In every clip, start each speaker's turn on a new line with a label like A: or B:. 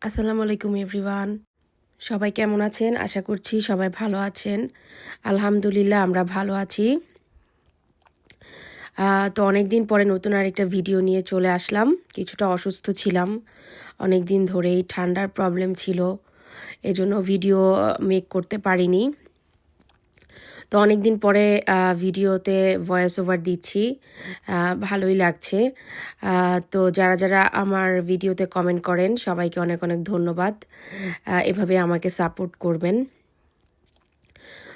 A: আসসালামু আলাইকুম এভরিওয়ান। সবাই কেমন আছেন? আশা করছি সবাই ভালো আছেন। আলহামদুলিল্লাহ আমরা ভালো আছি। তো অনেক দিন পরে নতুন আরেকটা ভিডিও নিয়ে চলে আসলাম। কিছুটা অসুস্থ ছিলাম অনেক দিন ধরেই, ঠান্ডার প্রবলেম ছিল, এজন্য ভিডিও মেক করতে পারিনি। তো অনেক দিন পরে ভিডিওতে ভয়েস ওভার দিচ্ছি, ভালোই লাগছে। তো যারা যারা আমার ভিডিওতে কমেন্ট করেন সবাইকে অনেক অনেক ধন্যবাদ। এভাবে আমাকে সাপোর্ট করবেন।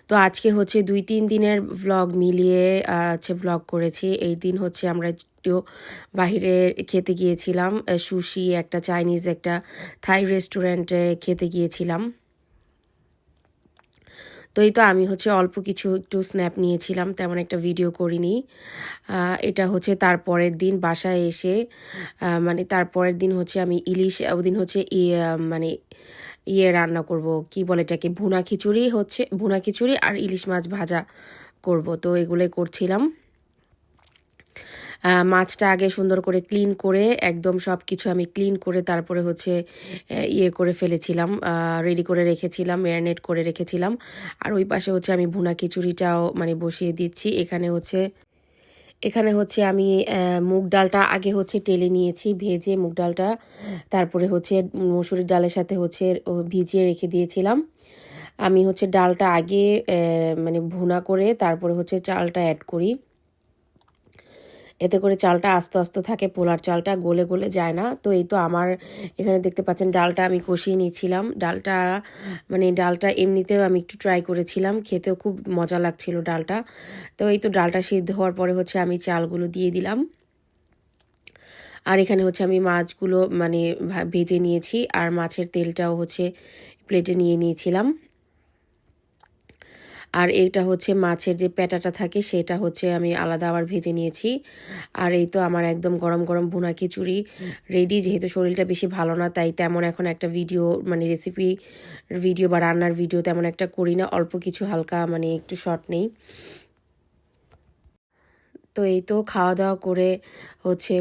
A: তো আজকে হচ্ছে 2-3 দিনের ভ্লগ মিলিয়ে ভ্লগ করেছি। এই দিন হচ্ছে আমরা একটু বাহিরে খেতে গিয়েছিলাম, সুশি, একটা চাইনিজ, একটা থাই রেস্টুরেন্টে খেতে গিয়েছিলাম। তো এই তো আমি হচ্ছে অল্প কিছু একটু স্ন্যাপ নিয়েছিলাম, তেমন একটা ভিডিও করিনি। এটা হচ্ছে তারপরের দিন বাসায় এসে, মানে তারপরের দিন হচ্ছে আমি ইলিশ, ওদিন হচ্ছে মানে রান্না করব, কি বলে এটাকে, ভুনা খিচুড়ি, হচ্ছে ভুনা খিচুড়ি আর ইলিশ মাছ ভাজা করব। তো এগুলোই করছিলাম। মাছটা আগে সুন্দর করে ক্লিন করে, একদম সব কিছু আমি ক্লিন করে তারপরে হচ্ছে করে ফেলেছিলাম, রেডি করে রেখেছিলাম, ম্যারিনেট করে রেখেছিলাম। আর ওই পাশে হচ্ছে আমি ভুনা খিচুড়িটাও মানে বসিয়ে দিচ্ছি। এখানে হচ্ছে আমি মুগ ডালটা আগে হচ্ছে টেলে নিয়েছি, ভেজে মুগ ডালটা, তারপরে হচ্ছে মসুরির ডালের সাথে হচ্ছে ভিজিয়ে রেখে দিয়েছিলাম। আমি হচ্ছে ডালটা আগে মানে ভুনা করে তারপরে হচ্ছে চালটা অ্যাড করি। এতে করে চালটা আস্তে আস্তে থাকে, পোলার চালটা গলে গলে যায় না। তো এই তো আমার এখানে দেখতে পাচ্ছেন ডালটা আমি কষিয়ে নিয়েছিলাম। ডালটা এমনিতেও আমি একটু ট্রাই করেছিলাম, খেতেও খুব মজা লাগছিল ডালটা। তো এই তো ডালটা সিদ্ধ হওয়ার পরে হচ্ছে আমি চালগুলো দিয়ে দিলাম। আর এখানে হচ্ছে আমি মাছগুলো মানে ভেজে নিয়েছি, আর মাছের তেলটাও হচ্ছে প্লেটে নিয়ে নিয়েছিলাম। আর এইটা হচ্ছে মাছের যে পেটাটা থাকে সেটা হচ্ছে আমি আলাদা আবার ভেজে নিয়েছি। আর এই তো আমার একদম গরম গরম ভুনা খিচুড়ি রেডি। যেহেতু শরীরটা বেশি ভালো না, তাই তেমন এখন একটা ভিডিও মানে রেসিপি ভিডিও বা রান্নার ভিডিও তেমন একটা করি না, অল্প কিছু হালকা মানে একটু শর্ট নেই। তো এই তো খাওয়া দাওয়া করে হচ্ছে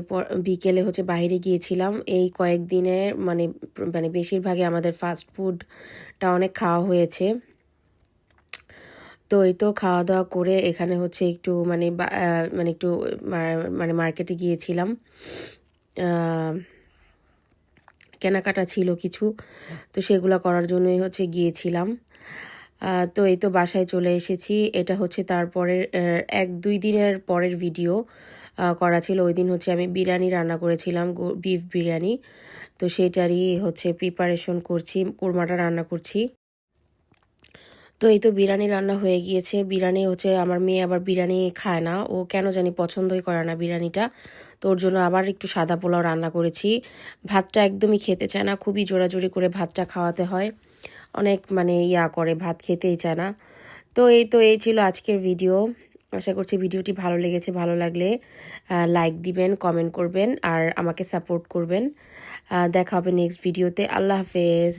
A: বিকেলে হচ্ছে বাইরে গিয়েছিলাম। এই কয়েকদিনে মানে মানে বেশিরভাগই আমাদের ফাস্ট ফুডটা অনেক খাওয়া হয়েছে। তো এই তো খাওয়া দাওয়া করে এখানে হচ্ছে একটু মানে একটু মানে মার্কেটে গিয়েছিলাম, কেনাকাটা ছিল কিছু, তো সেগুলো করার জন্যই হচ্ছে গিয়েছিলাম। তো এই তো বাসায় চলে এসেছি। এটা হচ্ছে তারপরের 1-2 দিনের পরের ভিডিও করা ছিল। ওই দিন হচ্ছে আমি বিরিয়ানি রান্না করেছিলাম, বিফ বিরিয়ানি। তো সেটারই হচ্ছে প্রিপারেশন করছি, কোরমাটা রান্না করছি। তো এই তো বিরিয়ানি রান্না হয়ে গিয়েছে। বিরিয়ানি হচ্ছে আমার মেয়ে আবার বিরিয়ানি খায় না, ও কেন জানি পছন্দই করে না বিরিয়ানিটা। তো ওর জন্য আবার একটু সাদা পোলাও রান্না করেছি। ভাতটা একদমই খেতে চায় না, খুবই জোরাজোরি করে ভাতটা খাওয়াতে হয়, অনেক মানে করে, ভাত খেতেই চায় না। তো এই ছিল আজকের ভিডিও। আশা করছি ভিডিওটি ভালো লেগেছে। ভালো লাগলে লাইক দিবেন, কমেন্ট করবেন আর আমাকে সাপোর্ট করবেন। দেখা হবে নেক্সট ভিডিওতে। আল্লাহ হাফেজ।